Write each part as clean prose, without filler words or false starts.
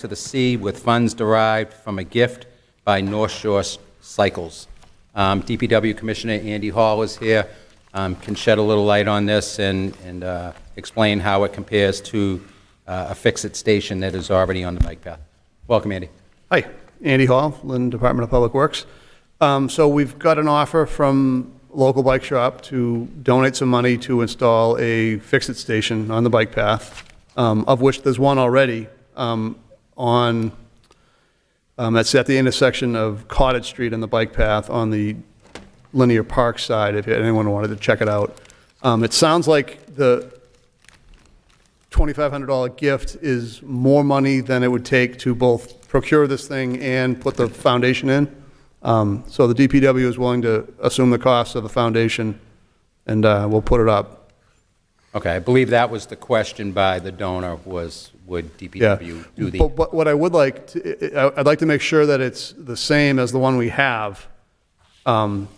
to the sea with funds derived from a gift by North Shore Cycles. DPW Commissioner Andy Hall is here, can shed a little light on this and explain how it compares to a fix-it station that is already on the bike path. Welcome, Andy. Hi, Andy Hall, Lynn Department of Public Works. So we've got an offer from a local bike shop to donate some money to install a fix-it station on the bike path, of which there's one already that's at the intersection of Cottage Street and the bike path on the Linear Park side, if anyone wanted to check it out. It sounds like the $2,500 gift is more money than it would take to both procure this thing and put the foundation in. So the DPW is willing to assume the cost of the foundation, and we'll put it up. Okay, I believe that was the question by the donor, was would DPW do the... But what I would like to, I'd like to make sure that it's the same as the one we have,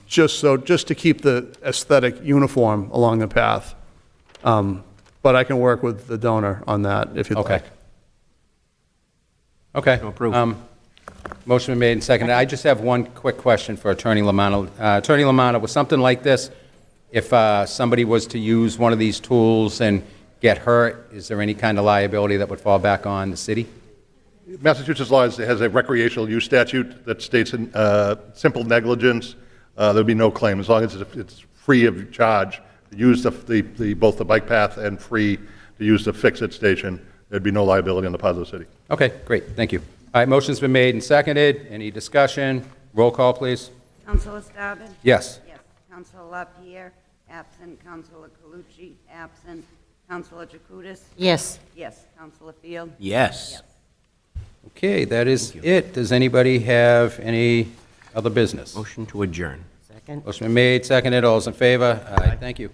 just to keep the aesthetic uniform along the path. But I can work with the donor on that if you'd like. Okay. Motion been made and seconded. I just have one quick question for Attorney Lamanna. Attorney Lamanna, with something like this, if somebody was to use one of these tools and get hurt, is there any kind of liability that would fall back on the city? Massachusetts law has a recreational use statute that states in simple negligence, there'll be no claim as long as it's free of charge to use both the bike path and free to use the fix-it station. There'd be no liability on the part of the city. Okay, great. Thank you. All right, motion's been made and seconded. Any discussion? Roll call, please. Councilor Staben? Yes. Yes. Councilor LaPierre? Absent. Councilor Calucci? Absent. Councilor Jacutis? Yes. Yes. Councilor Field? Yes. Yes. Okay, that is it. Does anybody have any other business? Motion to adjourn. Second. Motion been made, seconded. All those in favor? Aye. Thank you.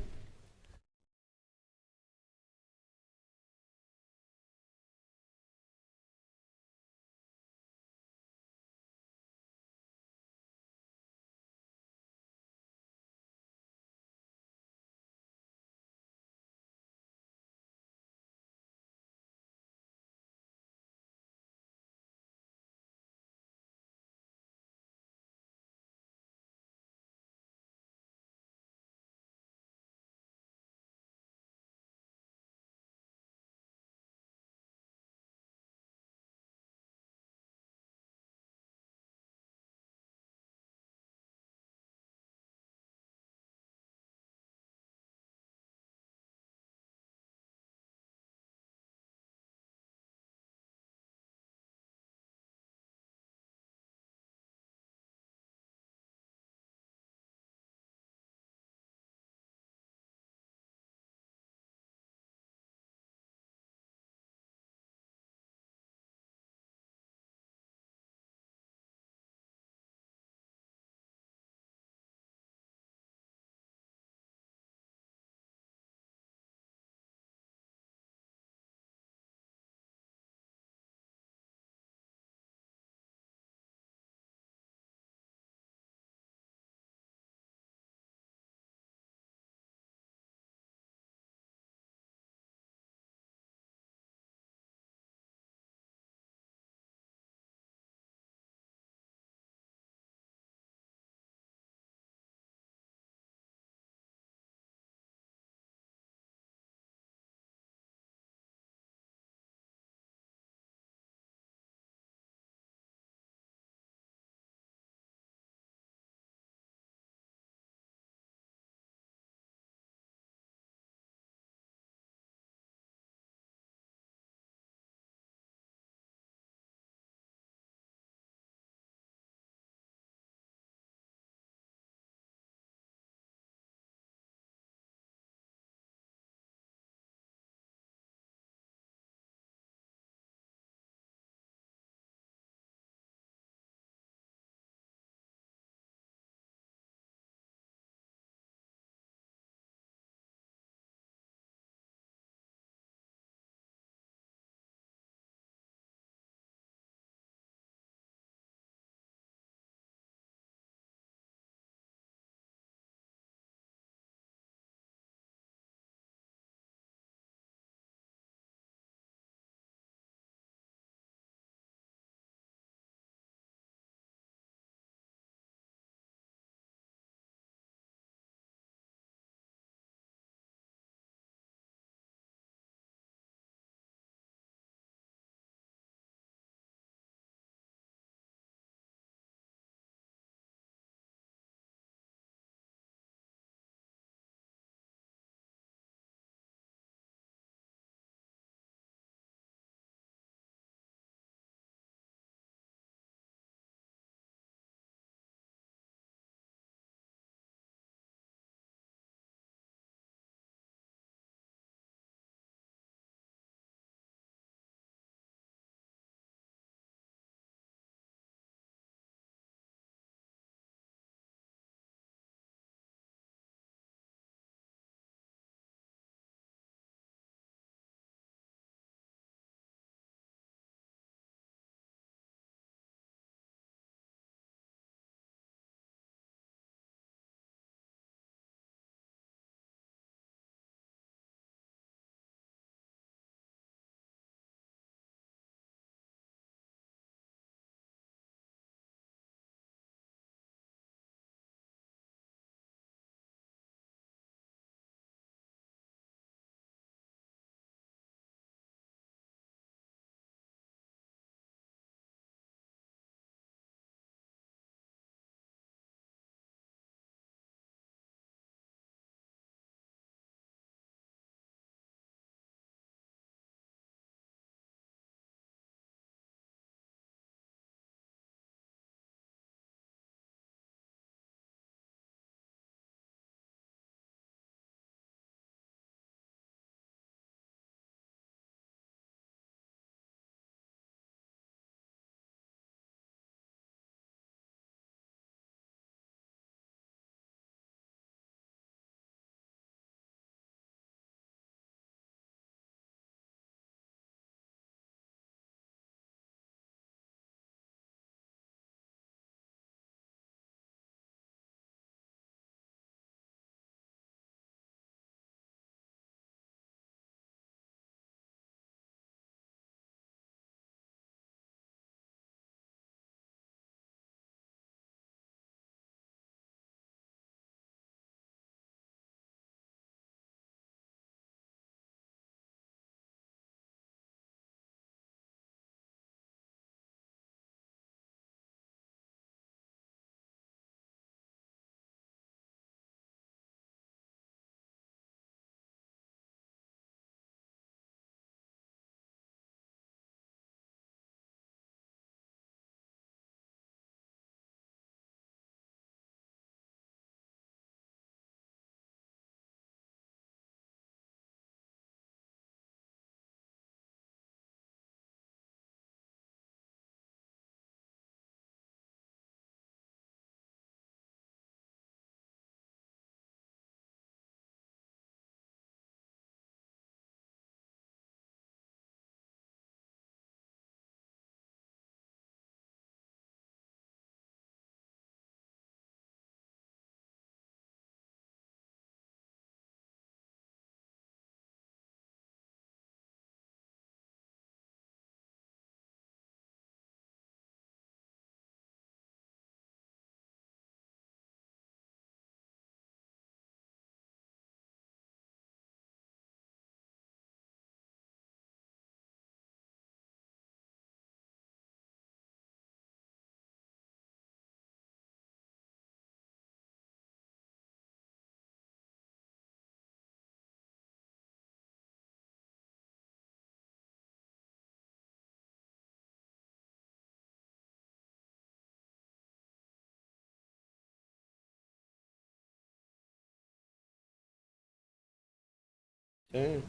Okay.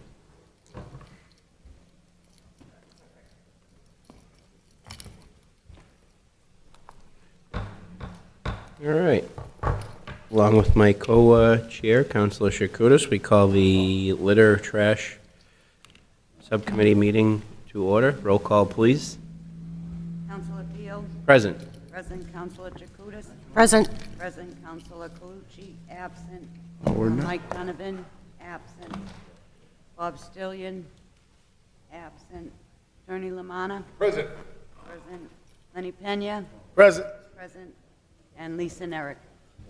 All right. Along with my co-chair, Councilor Chakutis, we call the litter trash subcommittee meeting to order. Roll call, please. Councilor Field. Present. Present Councilor Jacutis. Present. Present Councilor Calucci, absent. not. Mike Donovan, absent. Bob Stillion, absent. Attorney Lamanna. Present. Present. Lenny Pena. Present. Present. And Lisa Nerick.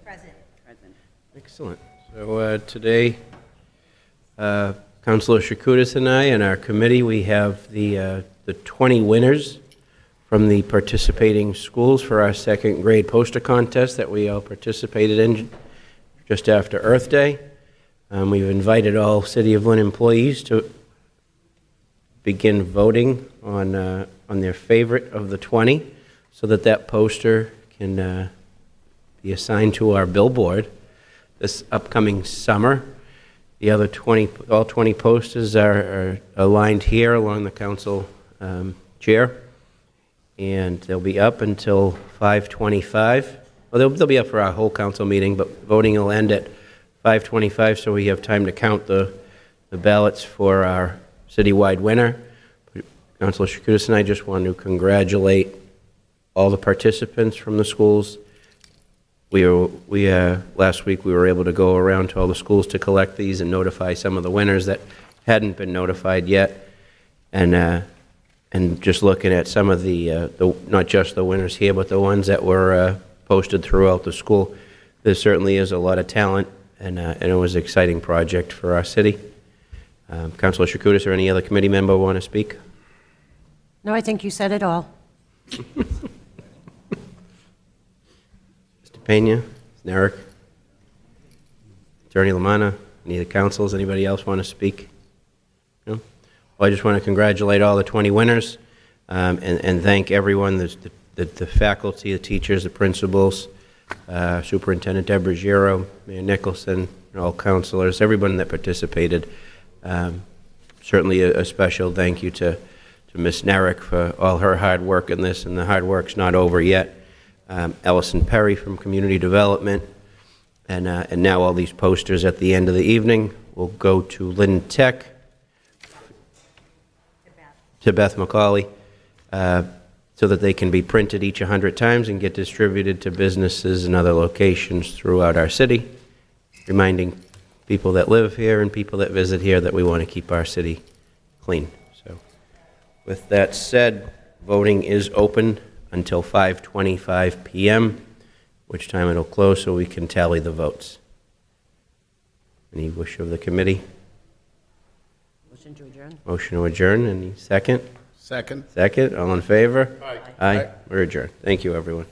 Present. Present. Excellent. So today, Councilor Chakutis and I and our committee, we have the 20 winners from the participating schools for our second grade poster contest that we all participated in just after Earth Day. We've invited all City of Lynn employees to begin voting on their favorite of the 20 so that that poster can be assigned to our billboard this upcoming summer. The other 20, all 20 posters are aligned here along the council chair, and they'll be up until 5:25. Well, they'll be up for our whole council meeting, but voting will end at 5:25, so we have time to count the ballots for our citywide winner. Councilor Chakutis and I just want to congratulate all the participants from the schools. Last week we were able to go around to all the schools to collect these and notify some of the winners that hadn't been notified yet. And just looking at some of the not just the winners here, but the ones that were posted throughout the school, there certainly is a lot of talent, and it was an exciting project for our city. Councilor Chakutis or any other committee member want to speak? No, I think you said it all. Mr. Pena, Eric, Attorney Lamanna, any of the councils, anybody else want to speak? No? Well, I just want to congratulate all the 20 winners and thank everyone, the faculty, the teachers, the principals, Superintendent Deborah Giro, Mayor Nicholson, all councilors, everyone that participated. Certainly a special thank you to Ms. Nerick for all her hard work in this, and the hard work's not over yet. Ellison Perry from Community Development, and now all these posters at the end of the evening will go to Lynn Tech, to Beth McCauley, so that they can be printed each 100 times and get distributed to businesses and other locations throughout our city, reminding people that live here and people that visit here that we want to keep our city clean. So, with that said, voting is open until 5:25 p.m., which time it'll close so we can tally the votes. Any wish of the committee? Motion to adjourn. Motion to adjourn. Any second? Second. Second. All in favor? Aye. Aye. We're adjourned. Thank you, everyone.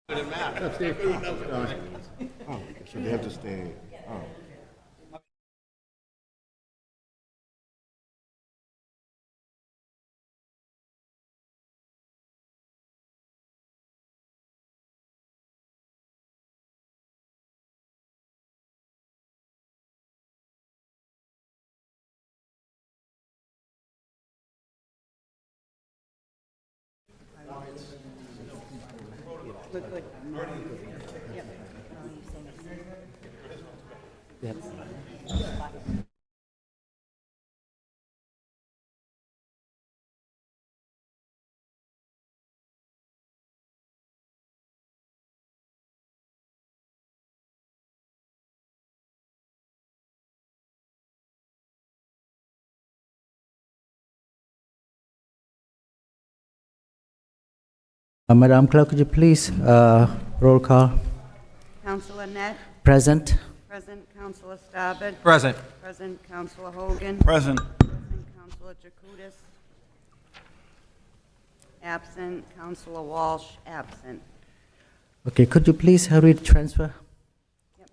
So they have to stay. Oh. Madam Clerk, could you please roll call? Counselor Net, Present. present Counselor Starbird, Present. present Counselor Hogan, Present. present Counselor Jacutis, absent Counselor Walsh, absent. Okay, could you please read transfer? Yep.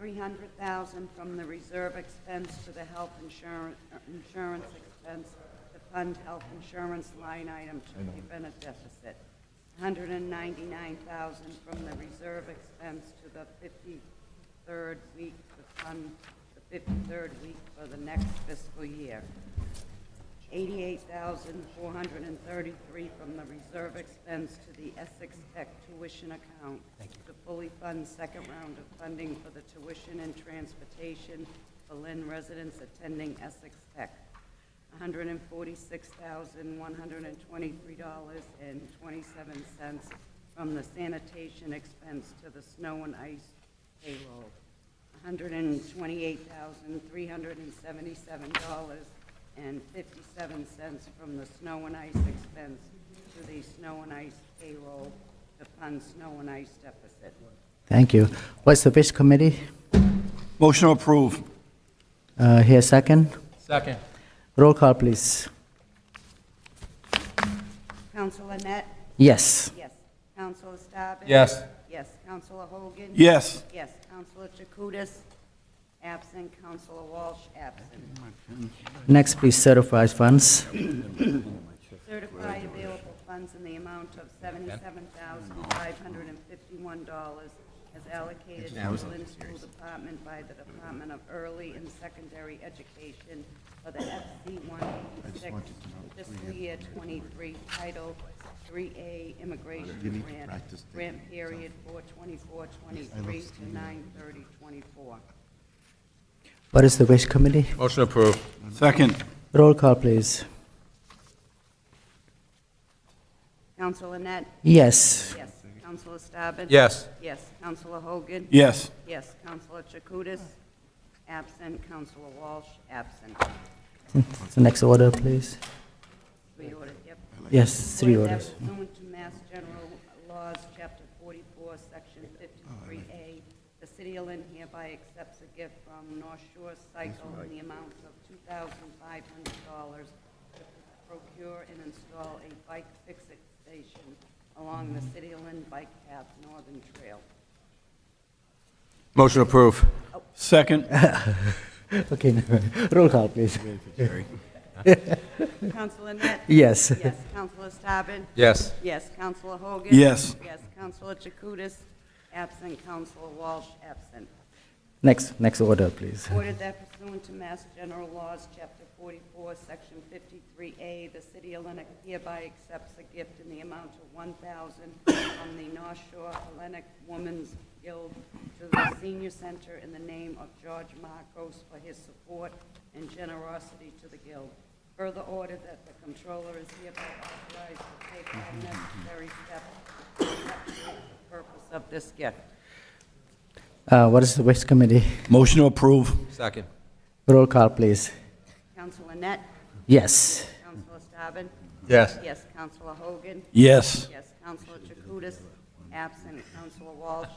300,000 from the reserve expense to the health insurance expense to fund health insurance line item to prevent a deficit. 199,000 from the reserve expense to the 53rd week to fund the 53rd week for the next fiscal year. 88,433 from the reserve expense to the Essex Tech tuition account to fully fund second round of funding for the tuition and transportation for Lynn residents attending Essex Tech. $146,123.27 from the sanitation expense to the snow and ice payroll. $128,377.57 from the snow and ice expense to the snow and ice payroll to fund snow and ice deficit. Thank you. What's the wish committee? Motion to approve. Here, second. Second. Roll call, please. Counselor Net? Yes. Yes. Counselor Starbird? Yes. Yes. Counselor Hogan? Yes. Yes. Counselor Jacutis? Absent. Counselor Walsh? Absent. Next, please, certified funds. Certified available funds in the amount of $77,551 as allocated to the Lynn School Department by the Department of Early and Secondary Education for the FC-186 fiscal year 23 Title 3A Immigration Grant period 4/24/23 to 9/30/24. What is the wish committee? Motion approved. Second. Roll call, please. Counselor Net? Yes. Yes. Counselor Starbird? Yes. Yes. Counselor Hogan? Yes. Yes. Counselor Jacutis? Absent. Counselor Walsh? Absent. The next order, please. Three order, yep. Yes, three Order that orders. pursuant to Mass General Laws, Chapter 44, Section 53A, the City of Lynn hereby accepts a gift from North Shore Cycle in the amount of $2,500 to procure and install a bike fix-it station along the City of Lynn Bike Path Northern Trail. Motion approved. Second. Okay, roll call, please. Counselor Net? Yes. Yes. Counselor Starbird? Yes. Yes. Counselor Hogan? Yes. Yes. Counselor Jacutis? Absent. Counselor Walsh? Absent. Next order, please. Ordered that pursuant to Mass General Laws, Chapter 44, Section 53A, the City of Lynn hereby accepts a gift in the amount of $1,000 from the North Shore Hellenic Women's Guild to the Senior Center in the name of George Marcos for his support and generosity to the Guild. Further ordered that the Comptroller is hereby authorized to take all necessary steps to effectuate the purpose of this gift. What is the wish committee? Motion to approve. Second. Roll call, please. Counselor Net? Yes. Counselor Starbird? Yes. Yes. Counselor Hogan? Yes. Yes. Counselor Jacutis? Absent. Counselor Walsh?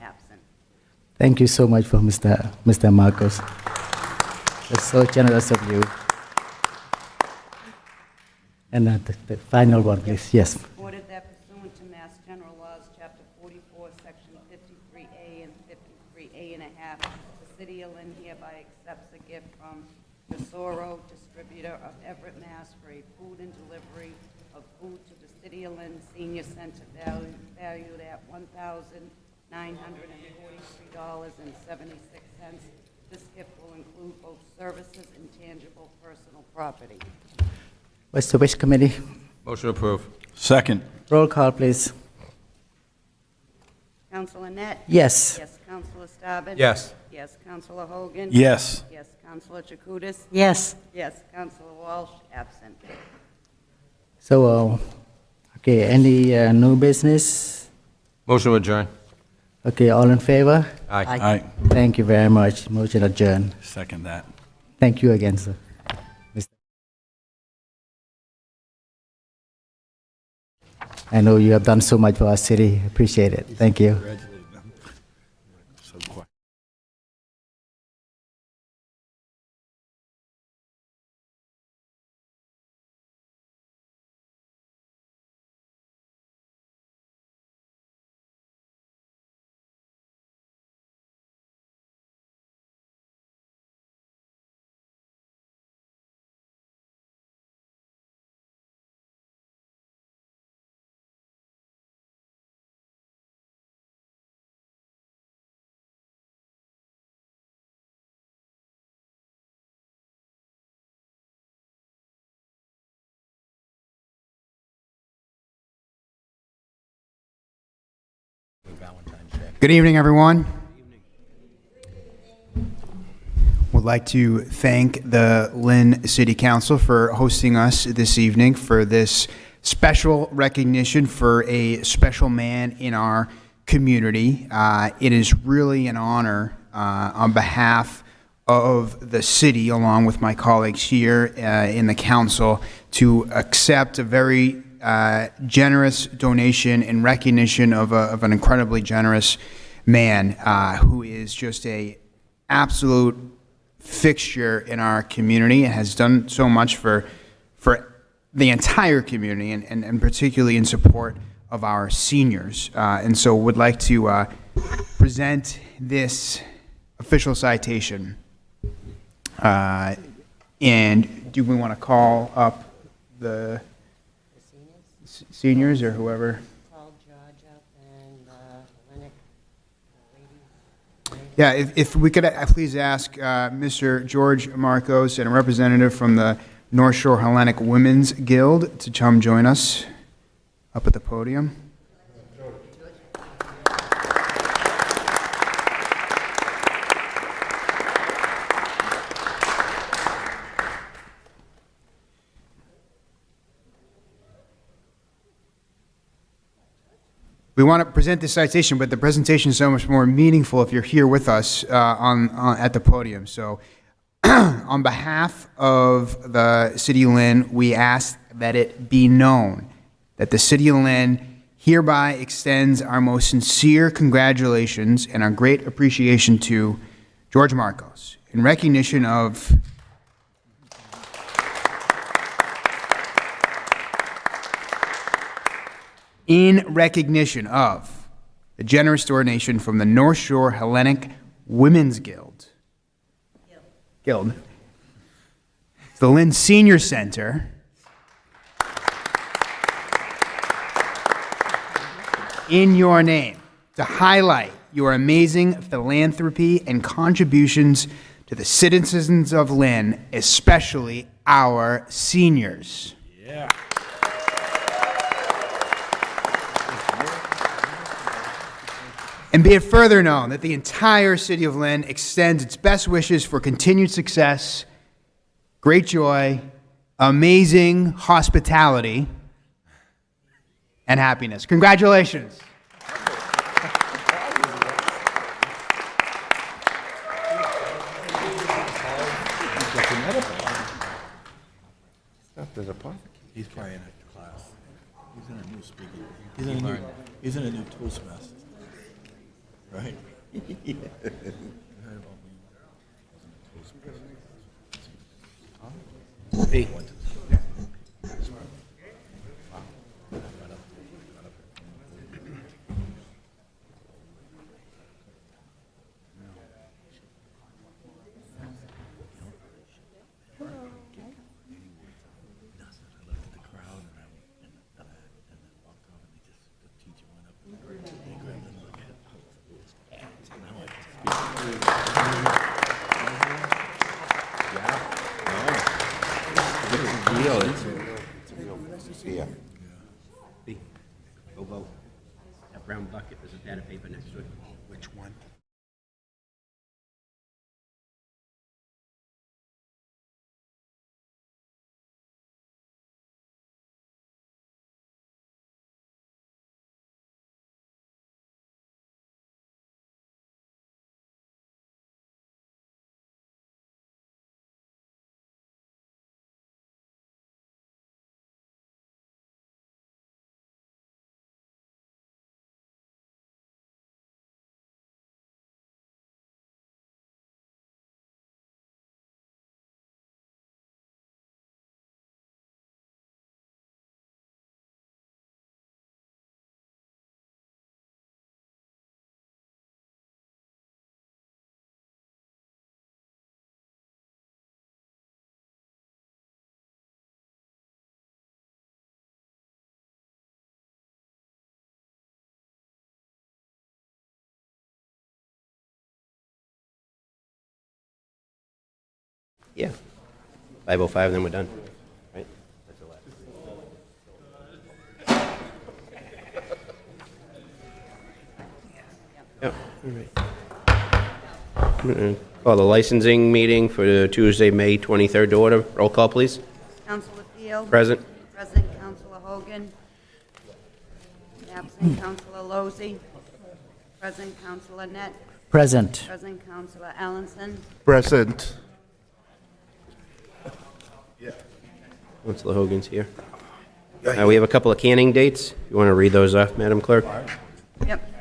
Absent. Thank you so much for Mr. Marcos. That's so generous of you. And the final one, please. Yes. Ordered that pursuant to Mass General Laws, Chapter City of Lynn hereby accepts a gift from Tesoro, distributor of Everett, Mass. for a food and delivery of food to the City of Lynn Senior Center valued at $1,943.76. This gift will include both services and tangible personal property. What's the wish committee? Motion approved. Second. Roll call, please. Counselor Net? Yes. Yes, Counselor Staben? Yes. Yes, Counselor Hogan? Yes. Yes, Counselor Chakutis? Yes. Yes, Counselor Walsh, absent. So, okay, any new business? Motion to adjourn. Okay, all in favor? Aye. Aye. Thank you very much. Motion adjourned. Second that. Thank you again, sir. I know you have done so much for our city. Appreciate it. Thank you. Congratulate them. So quiet. Good evening, everyone. Would like to thank the Lynn City Council for hosting us this evening for this special recognition for a special man in our community. It is really an honor on behalf of the city, along with my colleagues here in the council, to accept a very generous donation in recognition of an incredibly generous man who is just a absolute fixture in our community and has done so much for the entire community and particularly in support of our seniors. And so would like to present this official citation. And do we want to call up the seniors or whoever? Call George up and Lennox ladies. Yeah, if we could please ask Mr. George Marcos and a representative from the North Shore Hellenic Women's Guild to come join us up at the podium. We want to present this citation, but the presentation is so much more meaningful if you're here with us at the podium. So on behalf of the City of Lynn, we ask that it be known that the City of Lynn hereby extends our most sincere congratulations and our great appreciation to George Marcos in recognition of the generous donation from the North Shore Hellenic Women's Guild. The Lynn Senior Center. In your name, to highlight your amazing philanthropy and contributions to the citizens of Lynn, especially our seniors. Yeah. And be it further known that the entire City of Lynn extends its best wishes for continued success, great joy, amazing hospitality, and happiness. Congratulations. There's a park. He's probably in a class. He's in a new speaking. He's in a new Toastmasters. Right? Hey. Yeah. Go vote. That brown bucket, there's a pad of paper next to it. Which one? Yeah. 5:05, then we're done. Right? That's the last. Yep, all right. Call the licensing meeting for Tuesday, May 23rd to order. Roll call, please. Councilor Field. Present. Present Councilor Hogan. Absent Councilor Lozey. Present Councilor Net. Present. Present Councilor Allenson. Present. Councilor Hogan's here. We have a couple of canning dates. You want to read those off, Madam Clerk? Yep.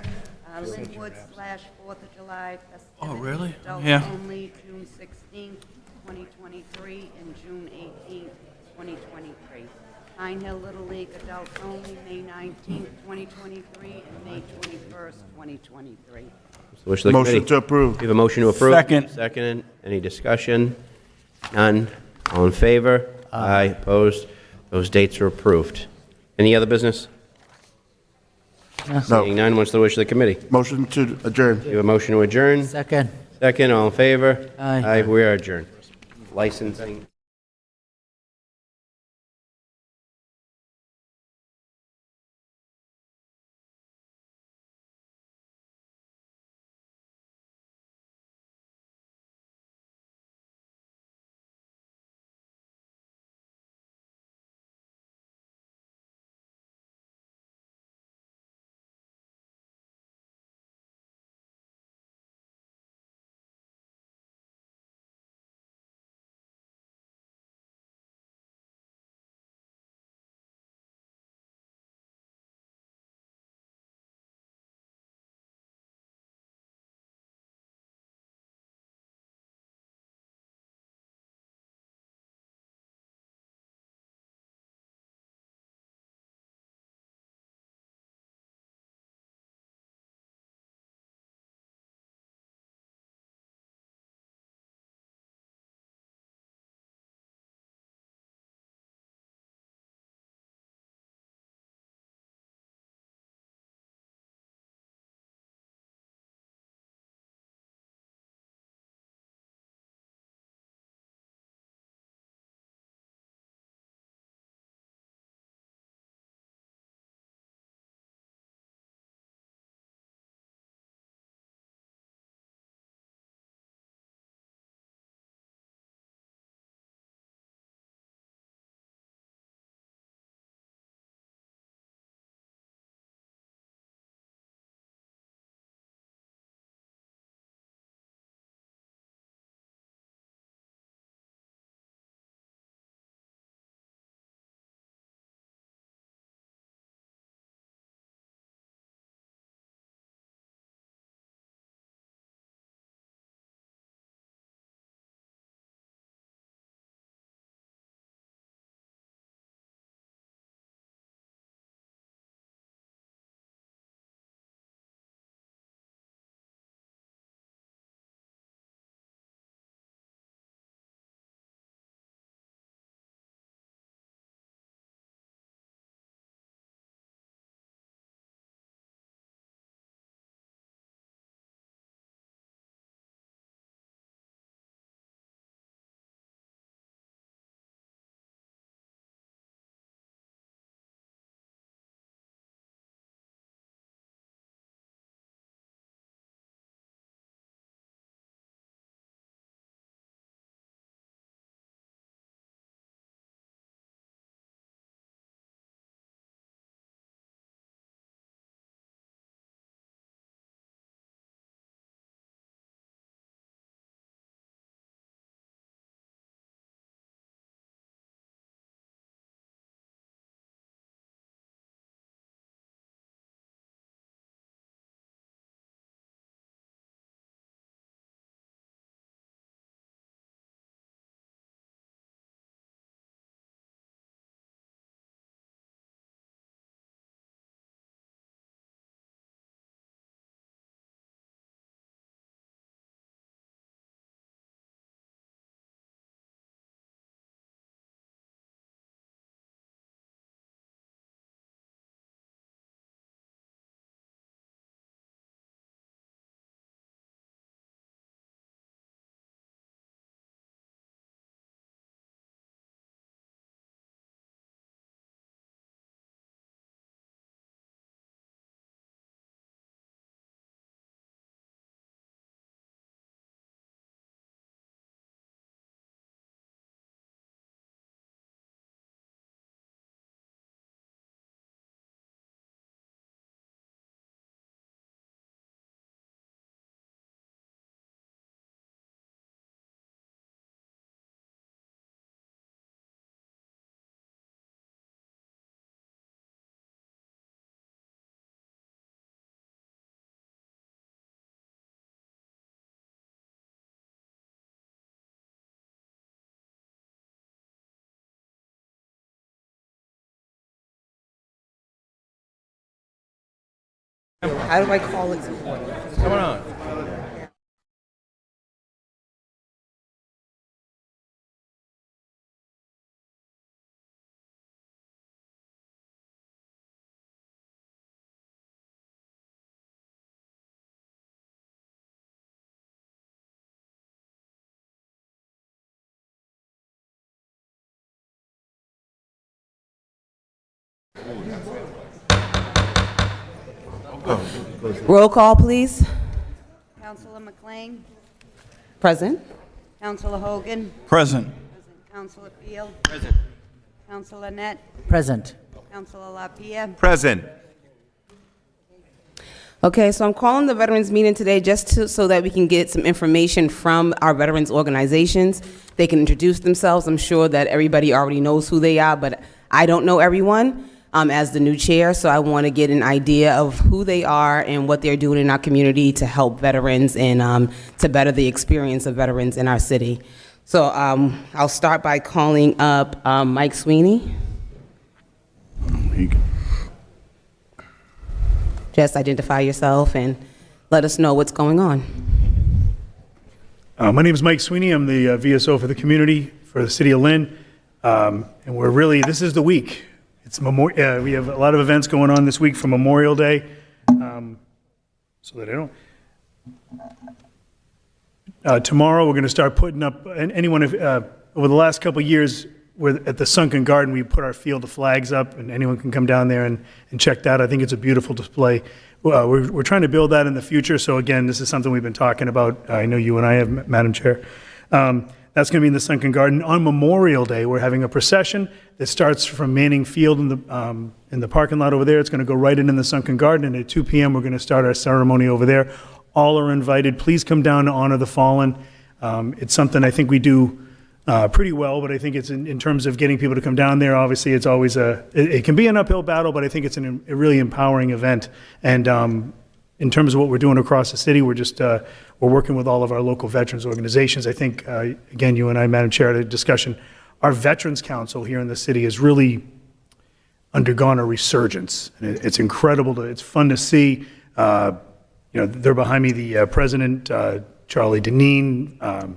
Linwood / 4th of July festivities. Oh, really? Adults Yeah. only, June 16th, 2023, and June 18th, 2023. Pine Hill Little League adults only, May 19th, 2023, and May 21st, 2023. Wish of the committee. Motion to approve. We have a motion to approve. Second. Second. Any discussion? None. All in favor? Aye. Opposed? Those dates are approved. Any other business? Seeing none, what's the wish of the committee? Motion to adjourn. We have a motion to adjourn. Second. Second. All in favor? Aye. Aye. We are adjourned. Licensing. How do I call it? Come on. Roll call, please. Councilor McLean, Present. Councilor Hogan, Present. Councilor Field. Present. Councilor Net, Present. Councilor LaPierre. Present. Okay, so I'm calling the veterans meeting today so that we can get some information from our veterans organizations. They can introduce themselves. I'm sure that everybody already knows who they are, but I don't know everyone as the new chair, so I want to get an idea of who they are and what they're doing in our community to help veterans and to better the experience of veterans in our city. So I'll start by calling up Mike Sweeney. Just identify yourself and let us know what's going on. My name is Mike Sweeney. I'm the VSO for the community for the city of Lynn. And we're really, this is the week. It's we have a lot of events going on this week for Memorial Day. So that I don't. Tomorrow we're going to start putting up, and anyone, over the last couple of years, at the Sunken Garden, we put our field of flags up, and anyone can come down there and check that. I think it's a beautiful display. We're trying to build that in the future, so again, this is something we've been talking about. I know you and I have, Madam Chair. That's going to be in the Sunken Garden. On Memorial Day, we're having a procession that starts from Manning Field in the parking lot over there. It's going to go right in the Sunken Garden, and at 2 p.m. we're going to start our ceremony over there. All are invited. Please come down to honor the fallen. It's something I think we do pretty well, but I think it's in terms of getting people to come down there. Obviously, it's always it can be an uphill battle, but I think it's a really empowering event. And in terms of what we're doing across the city, we're working with all of our local veterans organizations. I think, again, you and I, Madam Chair, had a discussion. Our Veterans Council here in the city has really undergone a resurgence. And it's incredible. It's fun to see. They're behind me, the President, Charlie Deneen,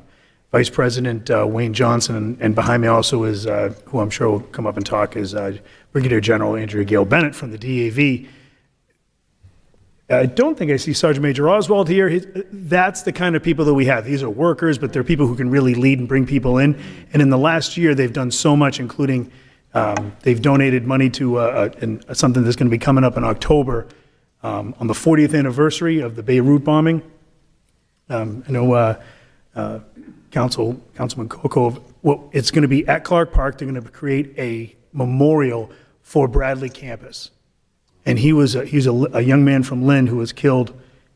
Vice President Wayne Johnson, and behind me also is, who I'm sure will come up and talk, is Brigadier General Andrea Gale Bennett from the DAV. I don't think I see Sergeant Major Oswald here. That's the kind of people that we have. These are workers, but they're people who can really lead and bring people in. And in the last year, they've done so much, including they've donated money to something that's going to be coming up in October on the 40th anniversary of the Beirut bombing. I know Councilman Coco, well, it's going to be at Clark Park. They're going to create a memorial for Bradley campus. And he's a young man from Lynn who was killed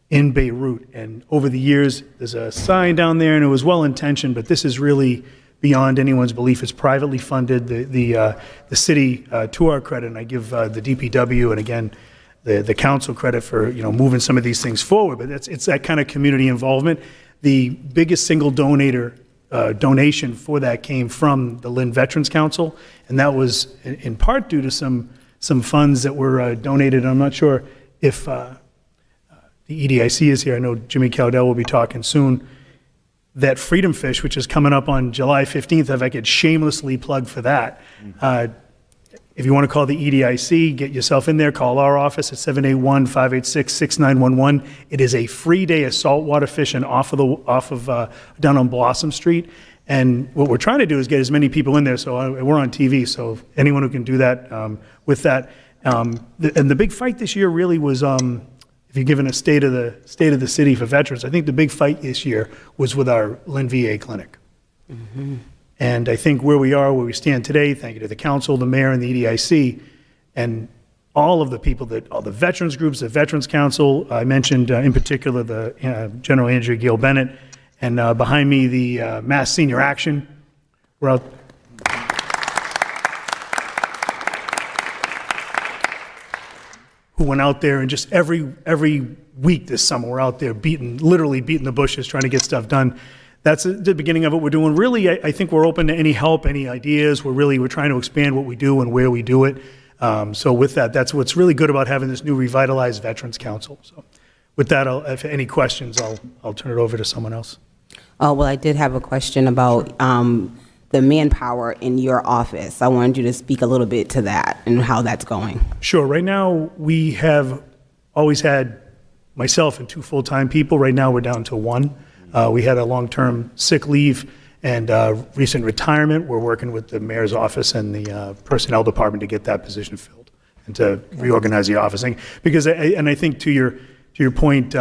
in Beirut. And over the years, there's a sign down there, and it was well-intentioned, but this is really beyond anyone's belief. It's privately funded. The city, to our credit, and I give the DPW and again the council credit for moving some of these things forward. But it's that kind of community involvement. The biggest single donation for that came from the Lynn Veterans Council, and that was in part due to some funds that were donated. I'm not sure if the EDIC is here. I know Jimmy Cowdell will be talking soon. That Freedom Fish, which is coming up on July 15th, if I could shamelessly plug for that. If you want to call the EDIC, get yourself in there, call our office at 781-586-6911. It is a free day of saltwater fishing off of down on Blossom Street. And what we're trying to do is get as many people in there. So we're on TV, so anyone who can do that with that. And the big fight this year really was, if you're given a state of the city for veterans, I think the big fight this year was with our Lynn VA clinic. Mm-hmm. And I think where we stand today, thank you to the council, the mayor, and the EDIC, and all of the people all the veterans groups, the Veterans Council, I mentioned in particular the General Andrea Gale Bennett, and behind me the Mass Senior Action. We're out. Who went out there and just every week this summer we're out there literally beating the bushes, trying to get stuff done. That's the beginning of what we're doing. Really, I think we're open to any help, any ideas. We're trying to expand what we do and where we do it. So with that, that's what's really good about having this new revitalized Veterans Council. So with that, if any questions, I'll turn it over to someone else. Well, I did have a question about the manpower in your office. I wanted you to speak a little bit to that and how that's going. Sure. Right now, we have always had myself and 2 full-time people. Right now, we're down to 1. We had a long-term sick leave and recent retirement. We're working with the mayor's office and the personnel department to get that position filled and to reorganize the office. Because, I think to your point,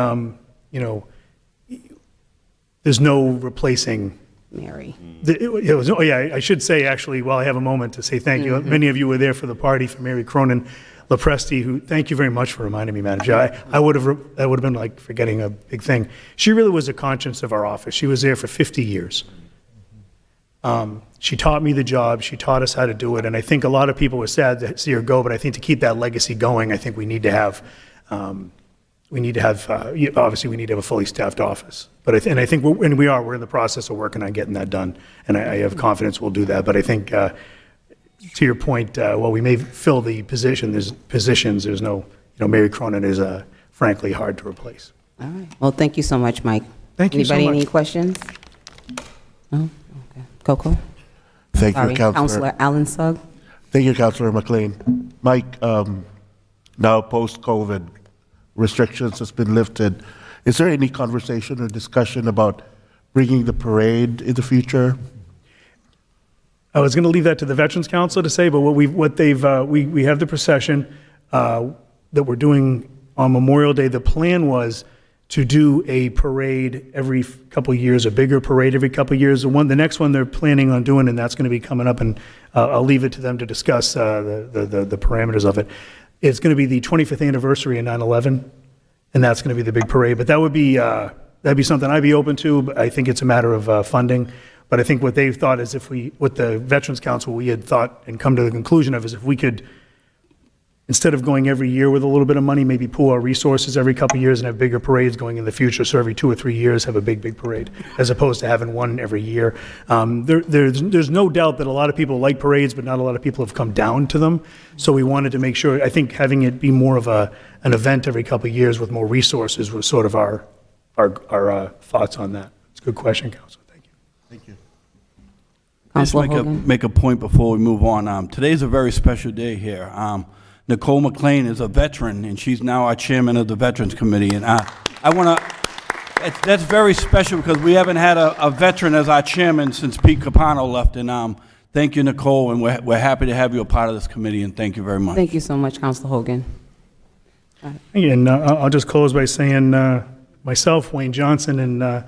there's no replacing Mary. I should say, actually, while I have a moment to say thank you, many of you were there for the party for Mary Cronin Lepresti, who, thank you very much for reminding me, Madam Chair. I would have been like forgetting a big thing. She really was a conscience of our office. She was there for 50 years. She taught me the job. She taught us how to do it. And I think a lot of people were sad to see her go, but I think to keep that legacy going, I think we need to have, obviously we need to have a fully staffed office. But I think we're in the process of working on getting that done. And I have confidence we'll do that. But I think, to your point, while we may fill the there's no, Mary Cronin is frankly hard to replace. All right. Well, thank you so much, Mike. Thank you so Anybody, much. any questions? No? Okay. Coco? Thank Sorry, you, Councilor. Councilor Alan Sugg? Thank you, Councilor McLean. Mike, now post-COVID, restrictions has been lifted. Is there any conversation or discussion about bringing the parade in the future? I was going to leave that to the Veterans Council to say, but we have the procession that we're doing on Memorial Day. The plan was to do a parade every couple of years, a bigger parade every couple of years. The next one they're planning on doing, and that's going to be coming up, and I'll leave it to them to discuss the parameters of it. It's going to be the 25th anniversary of 9/11, and that's going to be the big parade. But that'd be something I'd be open to. But I think it's a matter of funding. But I think what they've thought is with the Veterans Council, we had thought and come to the conclusion of is if we could, instead of going every year with a little bit of money, maybe pool our resources every couple of years and have bigger parades going in the future. So every 2 or 3 years have a big parade, as opposed to having one every year. There's no doubt that a lot of people like parades, but not a lot of people have come down to them. So we wanted to make sure, I think having it be more of an event every couple of years with more resources was sort of our thoughts on that. It's a good question, Councilor. Thank you. Just Councilor Hogan? make a point before we move on. Today's a very special day here. Nicole McLean is a veteran, and she's now our chairman of the Veterans Committee. And that's very special because we haven't had a veteran as our chairman since Pete Capano left. And thank you, Nicole, and we're happy to have you a part of this committee. And thank you very much. Thank you so much, Councilor Hogan. And I'll just close by saying myself, Wayne Johnson, and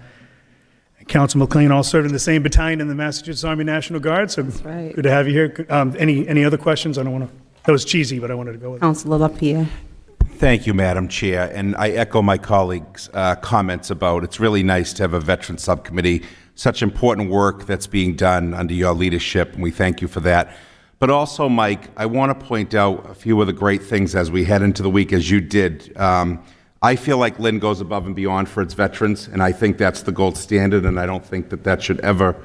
Council McLean all served in the same battalion in the Massachusetts Army National Guard. So right. Good to have you here. Any other questions? I don't want to. That was cheesy, but I wanted to go with it. Councilor LaPierre? Thank you, Madam Chair, and I echo my colleagues' comments about it's really nice to have a Veteran Subcommittee, such important work that's being done under your leadership, and we thank you for that. But also, Mike, I want to point out a few of the great things as we head into the week, as you did. I feel like Lynn goes above and beyond for its veterans, and I think that's the gold standard, and I don't think that should ever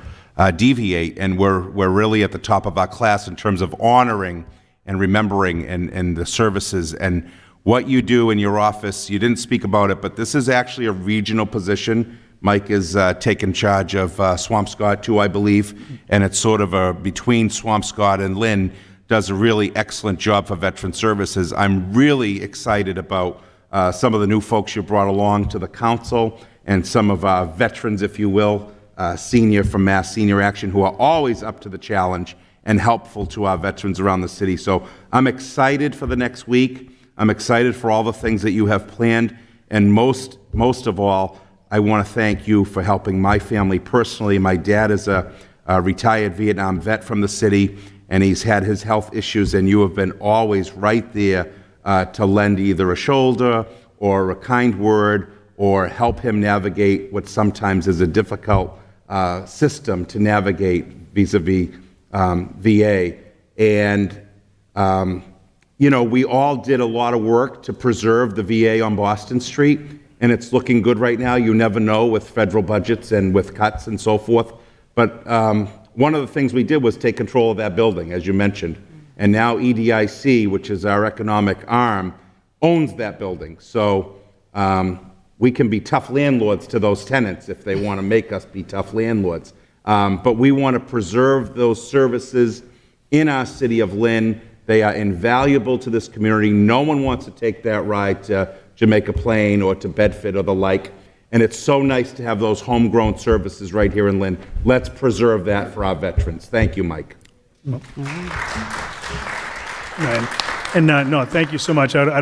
deviate, and we're really at the top of our class in terms of honoring and remembering and the services and what you do in your office. You didn't speak about it, but this is actually a regional position. Mike is taking charge of Swampscott too, I believe, and it's sort of between Swampscott and Lynn, does a really excellent job for Veteran Services. I'm really excited about some of the new folks you brought along to the council and some of our veterans, if you will, senior from Mass Senior Action, who are always up to the challenge and helpful to our veterans around the city. So I'm excited for the next week. I'm excited for all the things that you have planned. And most of all, I want to thank you for helping my family personally. My dad is a retired Vietnam vet from the city, and he's had his health issues, and you have been always right there to lend either a shoulder or a kind word or help him navigate what sometimes is a difficult system to navigate vis-a-vis VA. And, we all did a lot of work to preserve the VA on Boston Street, and it's looking good right now. You never know with federal budgets and with cuts and so forth. But one of the things we did was take control of that building, as you mentioned. And now EDIC, which is our economic arm, owns that building. So we can be tough landlords to those tenants if they want to make us be tough landlords. But we want to preserve those services in our city of Lynn. They are invaluable to this community. No one wants to take that ride to Jamaica Plain or to Bedford or the like. And it's so nice to have those homegrown services right here in Lynn. Let's preserve that for our veterans. Thank you, Mike. No, thank you so much. I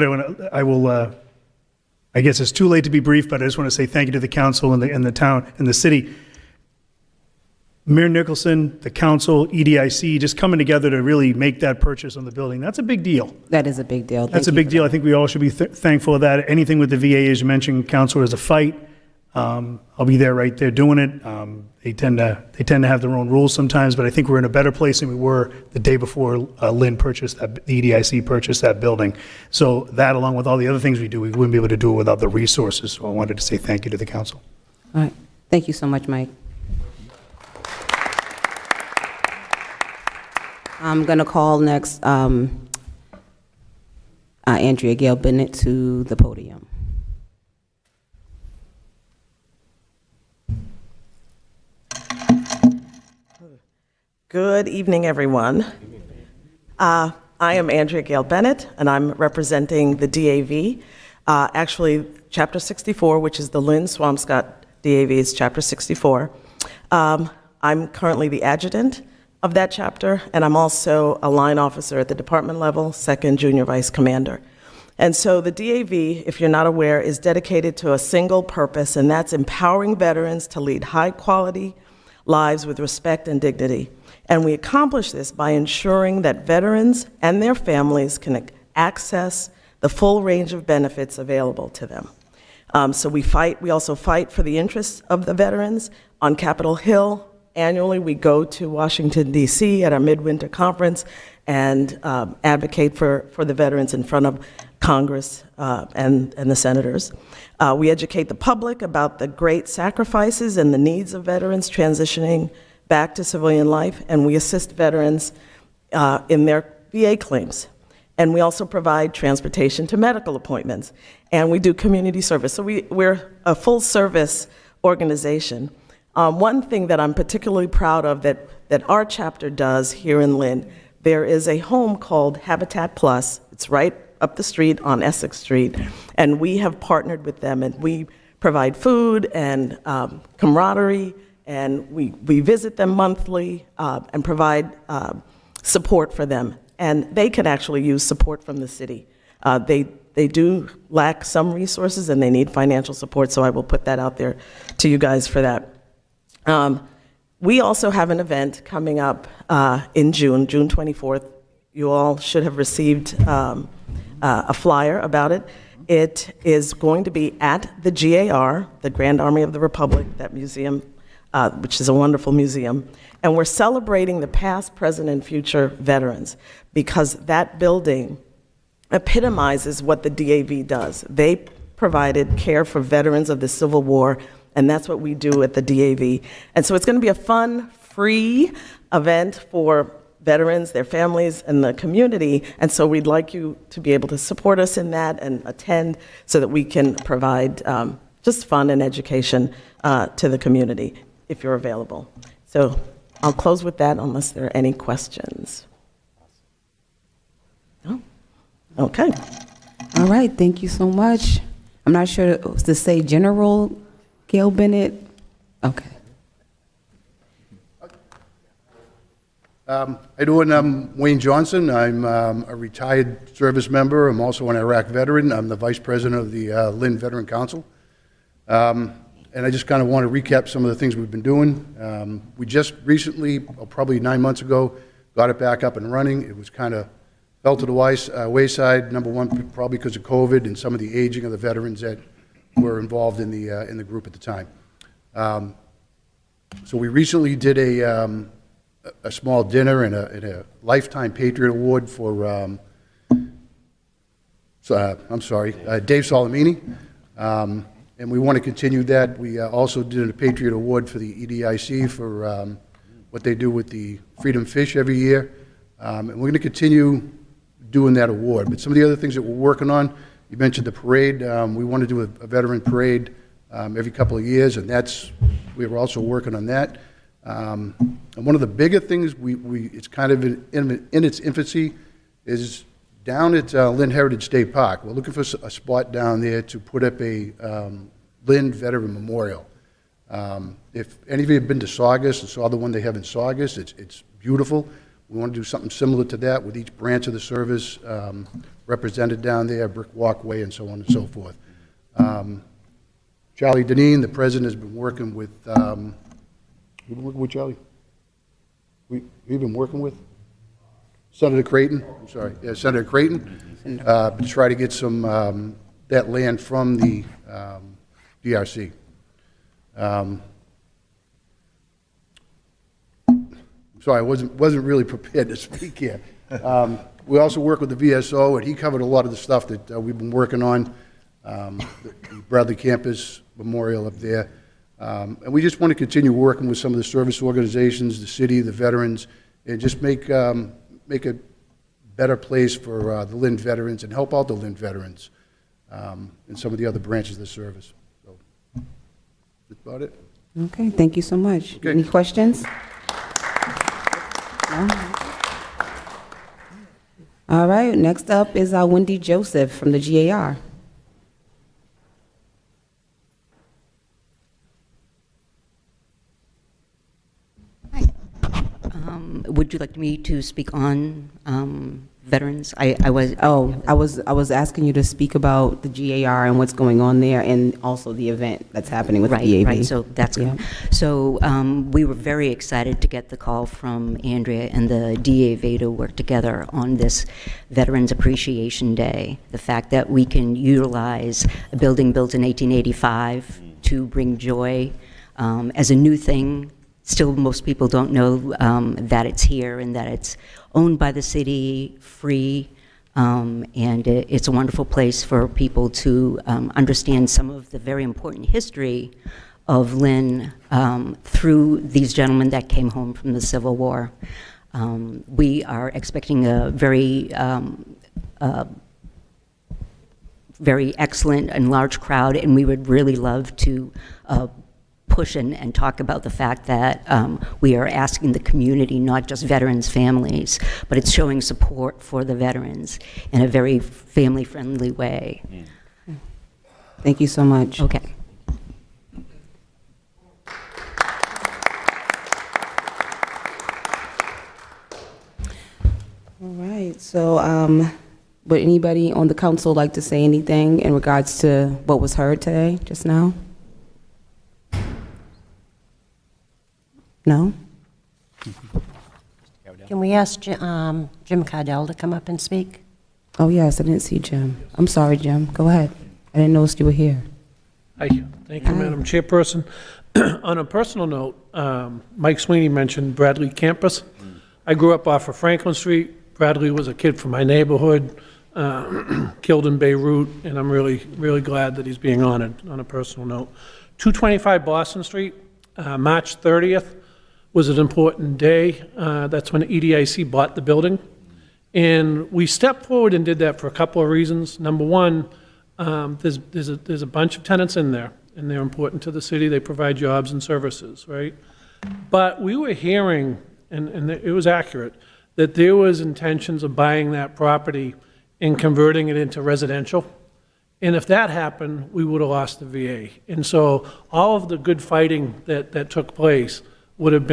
guess it's too late to be brief, but I just want to say thank you to the council and the town and the city. Mayor Nicholson, the council, EDIC, just coming together to really make that purchase on the building. That's a big deal. That is a big deal. That's a big deal. I think we all should be thankful of that. Anything with the VA, as you mentioned, council, is a fight. I'll be there right there doing it. They tend to have their own rules sometimes, but I think we're in a better place than we were the day before Lynn purchased the EDIC purchased that building. So that, along with all the other things we do, we wouldn't be able to do it without the resources. So I wanted to say thank you to the council. All right. Thank you so much, Mike. I'm going to call next Andrea Gail Bennett to the podium. Good evening, everyone. I am Andrea Gail Bennett, and I'm representing the DAV. Actually, Chapter 64, which is the Lynn Swampscott DAV's Chapter 64. I'm currently the adjutant of that chapter, and I'm also a line officer at the department level, second junior vice commander. And so the DAV, if you're not aware, is dedicated to a single purpose, and that's empowering veterans to lead high-quality lives with respect and dignity. And we accomplish this by ensuring that veterans and their families can access the full range of benefits available to them. So we also fight for the interests of the veterans. On Capitol Hill, annually we go to Washington, D.C. at our midwinter conference and advocate for the veterans in front of Congress and the senators. We educate the public about the great sacrifices and the needs of veterans transitioning back to civilian life, and we assist veterans in their VA claims. And we also provide transportation to medical appointments, and we do community service. So we're a full-service organization. One thing that I'm particularly proud of that our chapter does here in Lynn, there is a home called Habitat Plus. It's right up the street on Essex Street, and we have partnered with them, and we provide food and camaraderie, and we visit them monthly and provide support for them. And they could actually use support from the city. They do lack some resources and they need financial support, so I will put that out there to you guys for that. We also have an event coming up in June 24th. You all should have received a flyer about it. It is going to be at the GAR, the Grand Army of the Republic, that museum, which is a wonderful museum. And we're celebrating the past, present, and future veterans because that building epitomizes what the DAV does. They provided care for veterans of the Civil War, and that's what we do at the DAV. And so it's going to be a fun, free event for veterans, their families, and the community. And so we'd like you to be able to support us in that and attend so that we can provide just fun and education to the community if you're available. So I'll close with that unless there are any questions. No? Okay. All right, thank you so much. I'm not sure to say General Gail Bennett. Okay. How you doing? I'm Wayne Johnson. I'm a retired service member. I'm also an Iraq veteran. I'm the vice president of the Lynn Veteran Council. And I just kind of want to recap some of the things we've been doing. We just recently, probably 9 months ago, got it back up and running. It was kind of fell to the wayside, number one, probably because of COVID and some of the aging of the veterans that were involved in the group at the time. So we recently did a small dinner and a Lifetime Patriot Award for, Dave Solomini. And we want to continue that. We also did a Patriot Award for the EDIC for what they do with the Freedom Fish every year. And we're going to continue doing that award. But some of the other things that we're working on, you mentioned the parade. We want to do a veteran parade every couple of years, and we were also working on that. And one of the bigger things, it's kind of in its infancy, is down at Lynn Heritage State Park. We're looking for a spot down there to put up a Lynn Veteran Memorial. If any of you have been to Saugus and saw the one they have in Saugus, it's beautiful. We want to do something similar to that with each branch of the service represented down there, brick walkway, and so on and so forth. Charlie Deneen, the president, has been working with, you've been working with Charlie? We've been working with? Senator Creighton, I'm sorry, yeah, Senator Creighton, to try to get some, that land from the DRC. Sorry, I wasn't really prepared to speak here. We also work with the VSO, and he covered a lot of the stuff that we've been working on, the Bradley Campus Memorial up there. And we just want to continue working with some of the service organizations, the city, the veterans, and just make a better place for the Lynn veterans and help out the Lynn veterans and some of the other branches of the service. So that's about it. Okay, thank you so much. Okay. Any questions? No? All right, next up is Wendy Joseph from the GAR. Would you like me to speak on veterans? I was asking you to speak about the GAR and what's going on there, and also the event that's happening with the DAV. Right, so that's yeah. So we were very excited to get the call from Andrea and the DAV to work together on this Veterans Appreciation Day. The fact that we can utilize a building built in 1885 to bring joy as a new thing. Still, most people don't know that it's here and that it's owned by the city, free, and it's a wonderful place for people to understand some of the very important history of Lynn through these gentlemen that came home from the Civil War. We are expecting a very excellent and large crowd, and we would really love to push and talk about the fact that we are asking the community, not just veterans' families, but it's showing support for the veterans in a very family-friendly way. Thank you so much. Okay. All right, so would anybody on the council like to say anything in regards to what was heard today, just now? No? Can we ask Jim Cardell to come up and speak? Oh, yes, I didn't see Jim. I'm sorry, Jim. Go ahead. I didn't notice you were here. Hi. Thank you, Madam Chairperson. On a personal note, Mike Sweeney mentioned Bradley Campus. I grew up off of Franklin Street. Bradley was a kid from my neighborhood, killed in Beirut, and I'm really, really glad that he's being honored on a personal note. 225 Boston Street, March 30th. Was an important day. That's when EDIC bought the building. And we stepped forward and did that for a couple of reasons. Number one, there's a bunch of tenants in there, and they're important to the city. They provide jobs and services, right? But we were hearing, and it was accurate, that there was intentions of buying that property and converting it into residential. And if that happened, we would have lost the VA. And so all of the good fighting that took place would have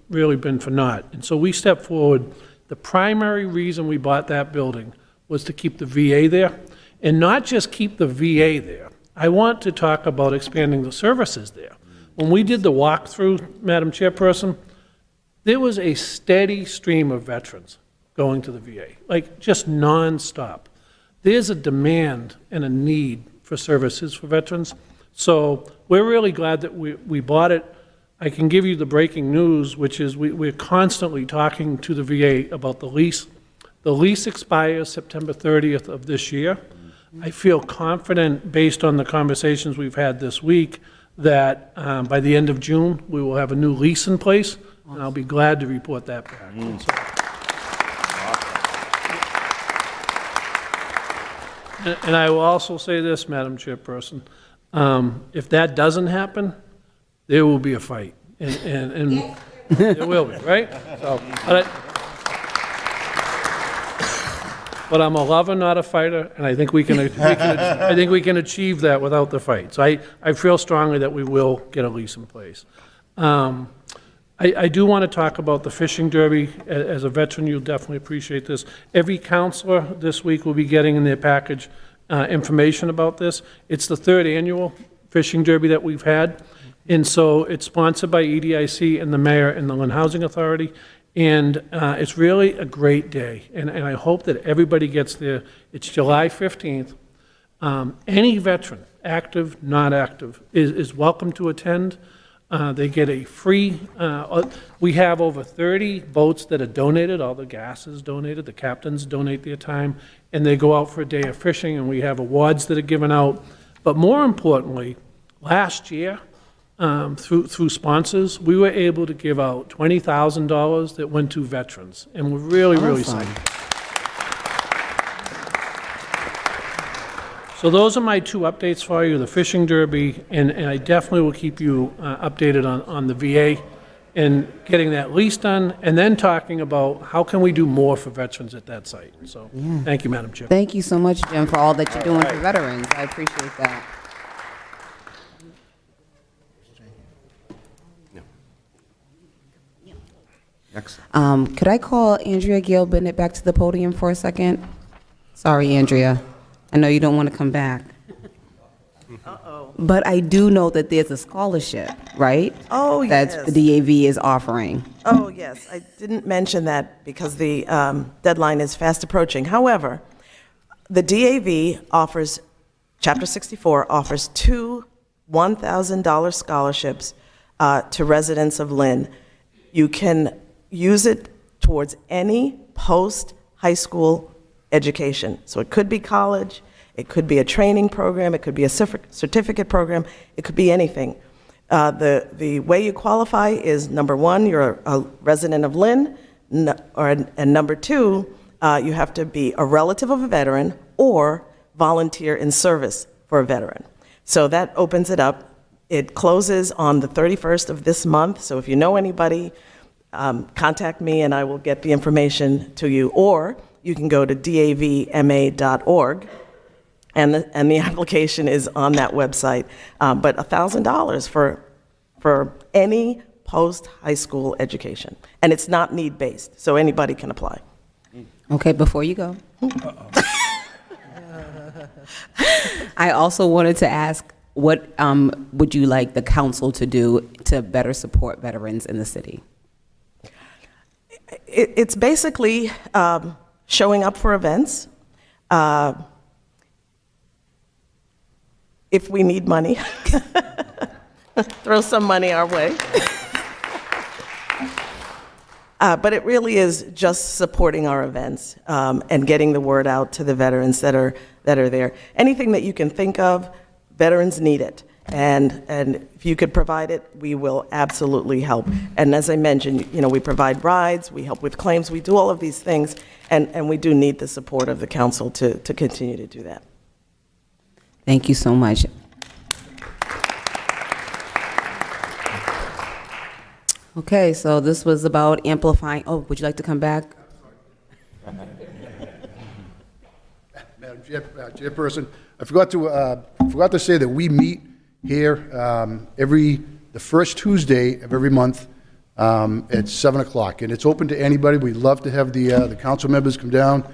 really been for naught. And so we stepped forward. The primary reason we bought that building was to keep the VA there, and not just keep the VA there. I want to talk about expanding the services there. When we did the walkthrough, Madam Chairperson, there was a steady stream of veterans going to the VA, like just nonstop. There's a demand and a need for services for veterans. So we're really glad that we bought it. I can give you the breaking news, which is we're constantly talking to the VA about the lease. The lease expires September 30th of this year. I feel confident, based on the conversations we've had this week, that by the end of June, we will have a new lease in place, and I'll be glad to report that back. And I will also say this, Madam Chairperson, if that doesn't happen, there will be a fight, and there will be, right? So, but I'm a lover, not a fighter, and I think we can achieve that without the fight. So I feel strongly that we will get a lease in place. I do want to talk about the fishing derby. As a veteran, you'll definitely appreciate this. Every counselor this week will be getting in their package information about this. It's the 3rd annual fishing derby that we've had. And so it's sponsored by EDIC and the mayor and the Lynn Housing Authority. And it's really a great day. And I hope that everybody gets there. It's July 15th. Any veteran, active, not active, is welcome to attend. They get a free, we have over 30 boats that are donated, all the gas is donated, the captains donate their time, and they go out for a day of fishing, and we have awards that are given out. But more importantly, last year, through sponsors, we were able to give out $20,000 that went to veterans, and we're really excited. So those are my 2 updates for you, the fishing derby, and I definitely will keep you updated on the VA and getting that lease done, and then talking about how can we do more for veterans at that site. So thank you, Madam Chair. Thank you so much, Jim, for all that you're doing for veterans. I appreciate that. Excellent. Could I call Andrea Gail Bennett back to the podium for a second? Sorry, Andrea. I know you don't want to come back. But I do know that there's a scholarship, right? Oh, yes. That the DAV is offering. Oh, yes. I didn't mention that because the deadline is fast approaching. However, the DAV offers, Chapter 64 offers 2 $1,000 scholarships to residents of Lynn. You can use it towards any post-high school education. So it could be college, it could be a training program, it could be a certificate program, it could be anything. The way you qualify is, number 1, you're a resident of Lynn, and number 2, you have to be a relative of a veteran or volunteer in service for a veteran. So that opens it up. It closes on the 31st of this month, so if you know anybody, contact me and I will get the information to you. Or you can go to davma.org, and the application is on that website. But $1,000 for any post-high school education. And it's not need-based, so anybody can apply. Okay, before you go. I also wanted to ask, what would you like the council to do to better support veterans in the city? It's basically showing up for events. If we need money, throw some money our way. But it really is just supporting our events and getting the word out to the veterans that are there. Anything that you can think of, veterans need it. And if you could provide it, we will absolutely help. And as I mentioned, we provide rides, we help with claims, we do all of these things, and we do need the support of the council to continue to do that. Thank you so much. Okay, so this was about amplifying. Oh, would you like to come back? Madam Chairperson, I forgot to say that we meet here the first Tuesday of every month at 7 o'clock, and it's open to anybody. We'd love to have the council members come down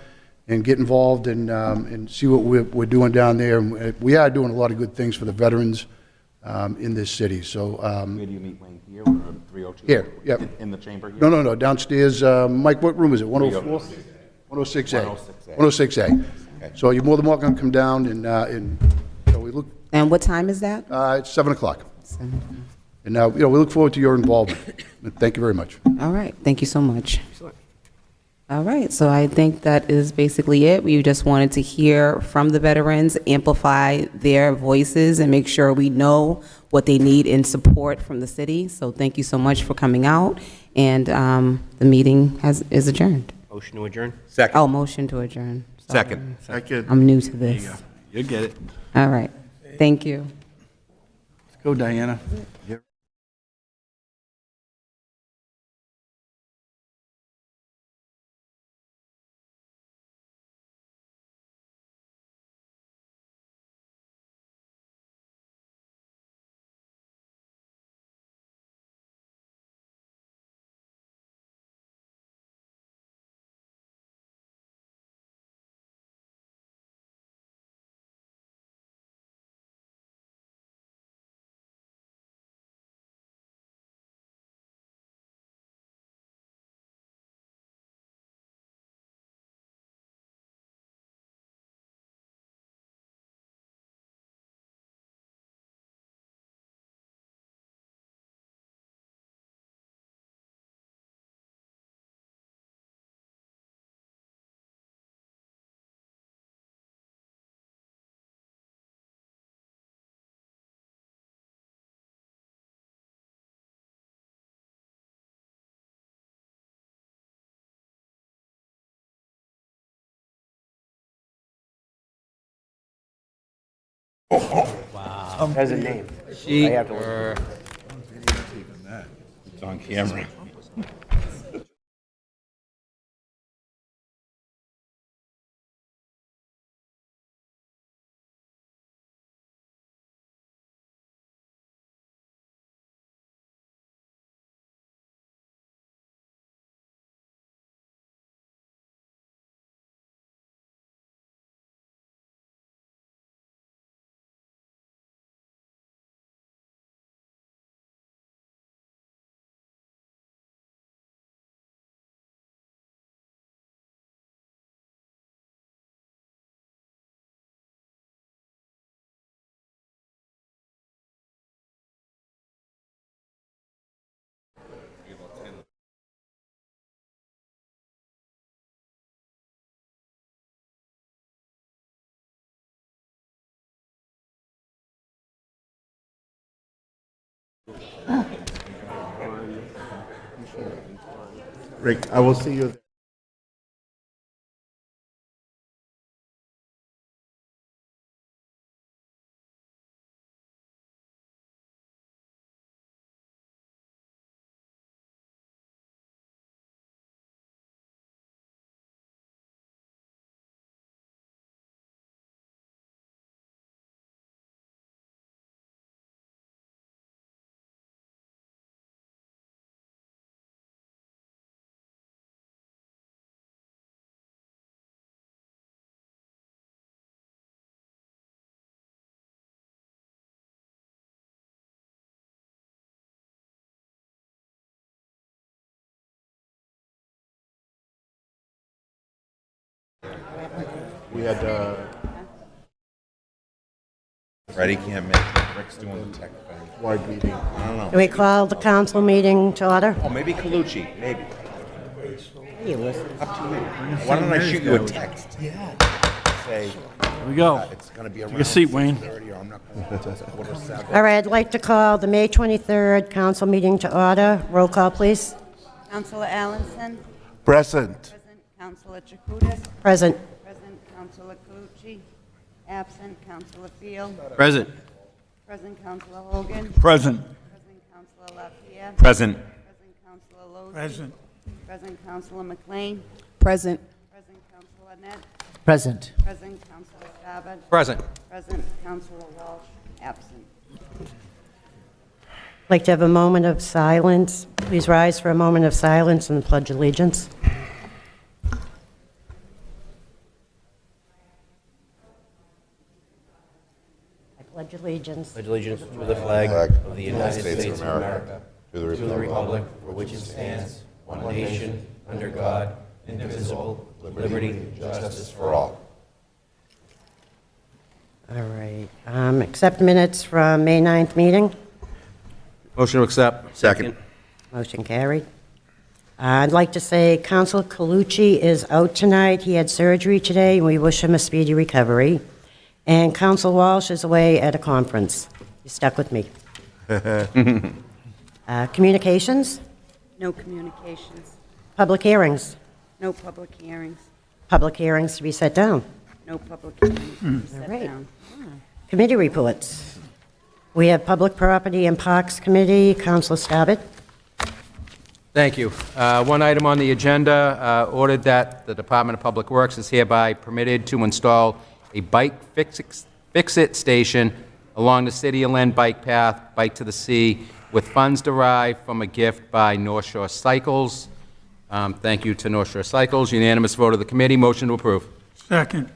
and get involved and see what we're doing down there. And we are doing a lot of good things for the veterans in this city. So where do you meet, Wayne? Here or 302? Here, yeah. In the chamber here? No, downstairs. Mike, what room is it? 104? 106A. 106A. Okay. So you're more than welcome to come down and so we look. And what time is that? It's 7 o'clock. And now, we look forward to your involvement. Thank you very much. All right, thank you so much. All right, so I think that is basically it. We just wanted to hear from the veterans, amplify their voices, and make sure we know what they need in support from the city. So thank you so much for coming out, and the meeting is adjourned. Motion to adjourn? Oh, motion to adjourn. Second. I'm new to this. You get it. All right. Thank you. Let's go, Diana. Wow. Has a name. She, I have to look. It's on camera. Rick, I will see you there. We had Freddie can't make it. Rick's doing the tech thing. wide meeting. I don't know. Can we call the council meeting to order? Oh, maybe Colucci, maybe. You listen. Up to you. Why don't I shoot you a text? Yeah. Say, Here we go. it's gonna be around Take a seat, Wayne. 6:30 or I'm not gonna quarter to 7. All right, I'd like to call the May 23rd council meeting to order. Roll call, please. Councilor Allenson. Present. Present. Councilor Chakutis. Present. Present. Councilor Calucci. Absent. Councilor Field. Present. Present. Councilor Hogan. Present. Present. Councilor LaPierre. Present. Present. Councilor Lozey. Present. Present. Councilor McLean. Present. Present. Councilor Net. Present. Present. Councilor Staben. Present. Present. Councilor Walsh. Absent. I'd like to have a moment of silence. Please rise for a moment of silence and pledge allegiance. I pledge allegiance Pledge allegiance to the flag of the United States of America, to the republic for which it stands, one nation, under God, indivisible, with liberty and justice for all. All right. Accept minutes from May 9th meeting. Motion to accept. Second. Motion carried. I'd like to say Councilor Calucci is out tonight. He had surgery today, and we wish him a speedy recovery. And Council Walsh is away at a conference. He's stuck with me. Communications, No communications. public hearings, No public hearings. Public hearings to be set down. No public hearings to be set All right. down. Committee reports. We have Public Property and Parks Committee, Councilor Stabbit. Thank you. One item on the agenda, ordered that the Department of Public Works is hereby permitted to install a bike fix-it station along the City of Lynn bike path, Bike to the Sea, with funds derived from a gift by North Shore Cycles. Thank you to North Shore Cycles. Unanimous vote of the committee. Motion to approve. Second.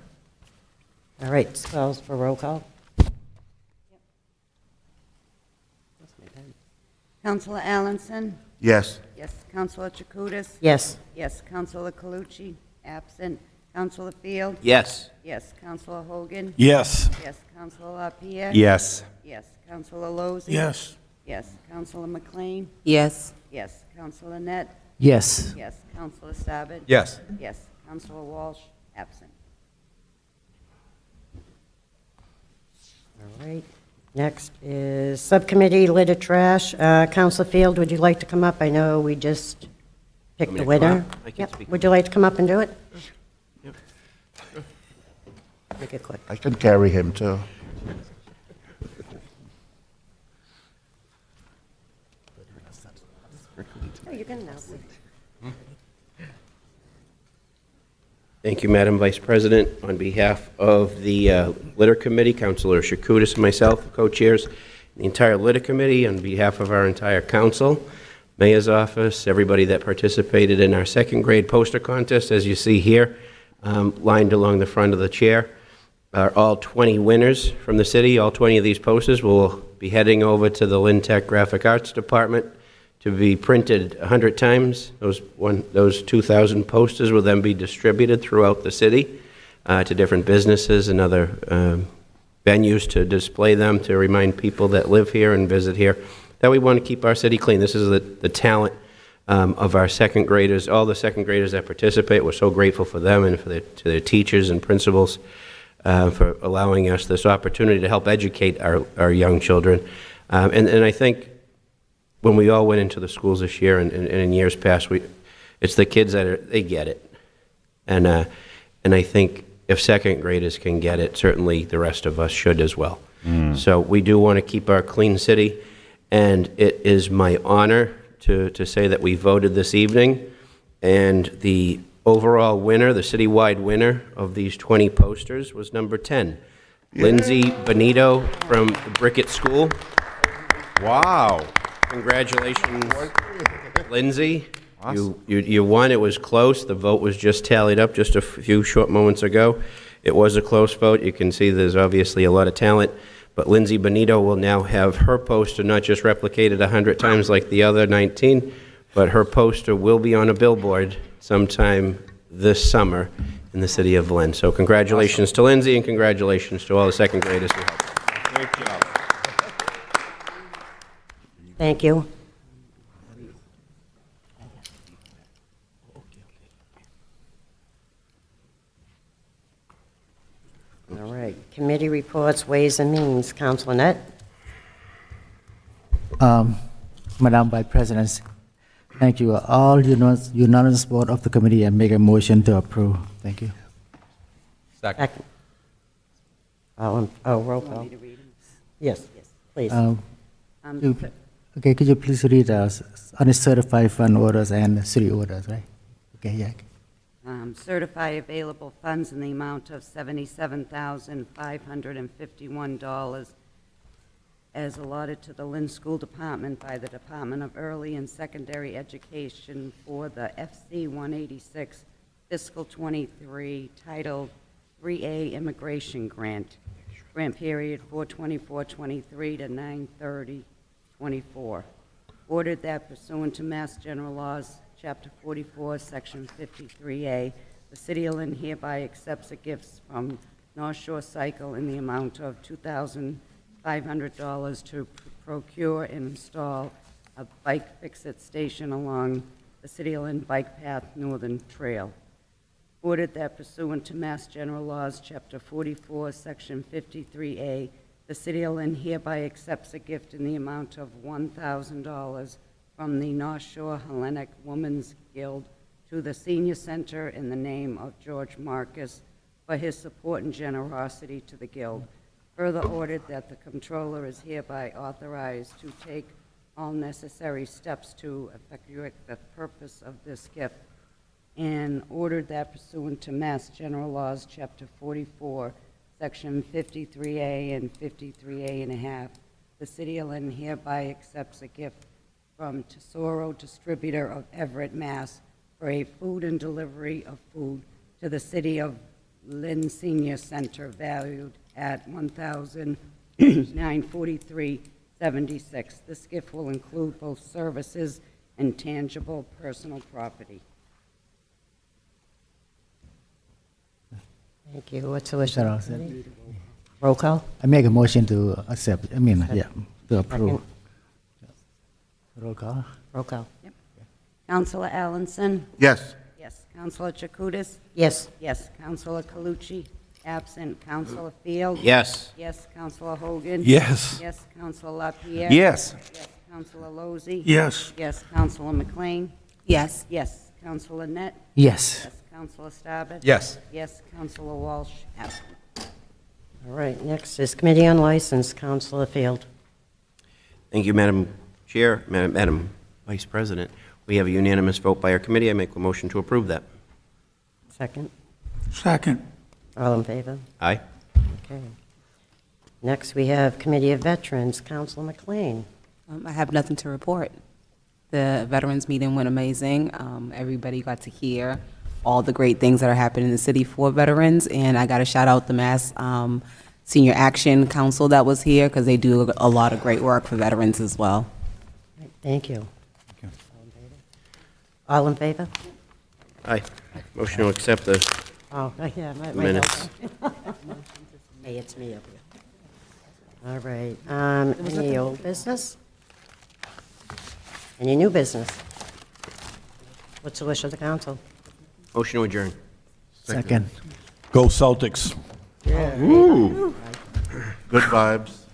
All right, spells for roll call. Counselor Allenson? Yes. Yes. Counselor Chakutis? Yes. Yes. Counselor Calucci? Absent. Counselor Field? Yes. Yes. Counselor Hogan? Yes. Yes. Counselor LaPierre? Yes. Yes. Counselor Lozey? Yes. Yes. Counselor McLean? Yes. Yes. Counselor Net? Yes. Yes. Counselor Stabbit? Yes. Yes. Counselor Walsh? Absent. All right. Next is Subcommittee Litter Trash. Councilor Field, would you like to come up? I know we just picked the Want me to come winner. up? I can Yep. speak. Would you like to come up and do it? Yep. Make it quick. I can carry him too. Oh, you can announce it. Thank you, Madam Vice President. On behalf of the Litter Committee, Councilor Chakutis and myself, co-chairs, the entire Litter Committee, on behalf of our entire council, Mayor's Office, everybody that participated in our second grade poster contest, as you see here, lined along the front of the chair, are all 20 winners from the city. All 20 of these posters will be heading over to the Lynn Tech Graphic Arts Department to be printed 100 times. Those 2,000 posters will then be distributed throughout the city to different businesses and other venues to display them, to remind people that live here and visit here that we want to keep our city clean. This is the talent of our second graders, all the second graders that participate. We're so grateful for them and to their teachers and principals for allowing us this opportunity to help educate our young children. And I think when we all went into the schools this year and in years past, it's the kids they get it. And I think if second graders can get it, certainly the rest of us should as well. So we do want to keep our clean city, and it is my honor to say that we voted this evening, and the overall winner, the citywide winner of these 20 posters was number 10, Lindsay Benito from the Brickett School. Wow. Congratulations, Lindsay. You won. It was close. The vote was just tallied up just a few short moments ago. It was a close vote. You can see there's obviously a lot of talent. But Lindsay Benito will now have her poster not just replicated 100 times like the other 19, but her poster will be on a billboard sometime this summer in the city of Lynn. So congratulations to Lindsay, and congratulations to all the second graders who helped. Great job. Thank you. All right. Committee reports, Ways and Means. Councilor Net? Madam Vice President, thank you. All unanimous vote of the committee and make a motion to approve. Thank you. Second. Roll call. Yes, please. Okay, could you please read us uncertified fund orders and city orders, right? Okay, yeah. Certify available funds in the amount of $77,551 as allotted to the Lynn School Department by the Department of Early and Secondary Education for the FC 186 fiscal 23 titled 3A Immigration Grant. Grant period 4/24/23 to 9/30/24. Ordered that pursuant to Mass General Laws, Chapter 44, Section 53A, the City of Lynn hereby accepts a gift from North Shore Cycle in the amount of $2,500 to procure and install a bike fix-it station along the City of Lynn Bike Path Northern Trail. Ordered that pursuant to Mass General Laws, Chapter 44, Section 53A, the City of Lynn hereby accepts a gift in the amount of $1,000 from the North Shore Hellenic Women's Guild to the senior center in the name of George Marcus for his support and generosity to the Guild. Further ordered that the comptroller is hereby authorized to take all necessary steps to effectuate the purpose of this gift, and ordered that pursuant to Mass General Laws, Chapter 44, Section 53A and 53A and a half, the City of Lynn hereby accepts a gift from Tesoro Distributor of Everett, Mass. for a food and delivery of food to the City of Lynn Senior Center valued at $1,943.76. This gift will include both services and tangible personal property. Thank you. What's the wish of the committee? Roll call? I make a motion to accept, to approve. Roll call? Roll call. Yep. Counselor Allenson? Yes. Yes. Counselor Chakutis? Yes. Yes. Counselor Calucci? Absent. Counselor Field? Yes. Yes. Counselor Hogan? Yes. Yes. Counselor LaPierre? Yes. Yes. Counselor Lozey? Yes. Yes. Counselor McLean? Yes. Yes. Counselor Net? Yes. Yes. Counselor Stabbit? Yes. Yes. Counselor Walsh? Absent. All right, next is Committee on License, Counselor Field. Thank you, Madam Chair, Madam Vice President. We have a unanimous vote by our committee. I make a motion to approve that. Second. Second. All in favor? Aye. Okay. Next, we have Committee of Veterans, Counselor McLean. I have nothing to report. The veterans meeting went amazing. Everybody got to hear all the great things that are happening in the city for veterans, and I got to shout out the Mass Senior Action Council that was here because they do a lot of great work for veterans as well. Thank you. All in favor? Aye. Motion to accept the Oh, yeah, my minutes. Hey, it's me up here. All right, any old business? Any new business? What's the wish of the council? Motion to adjourn. Second. Go Celtics. Ooh. Good vibes.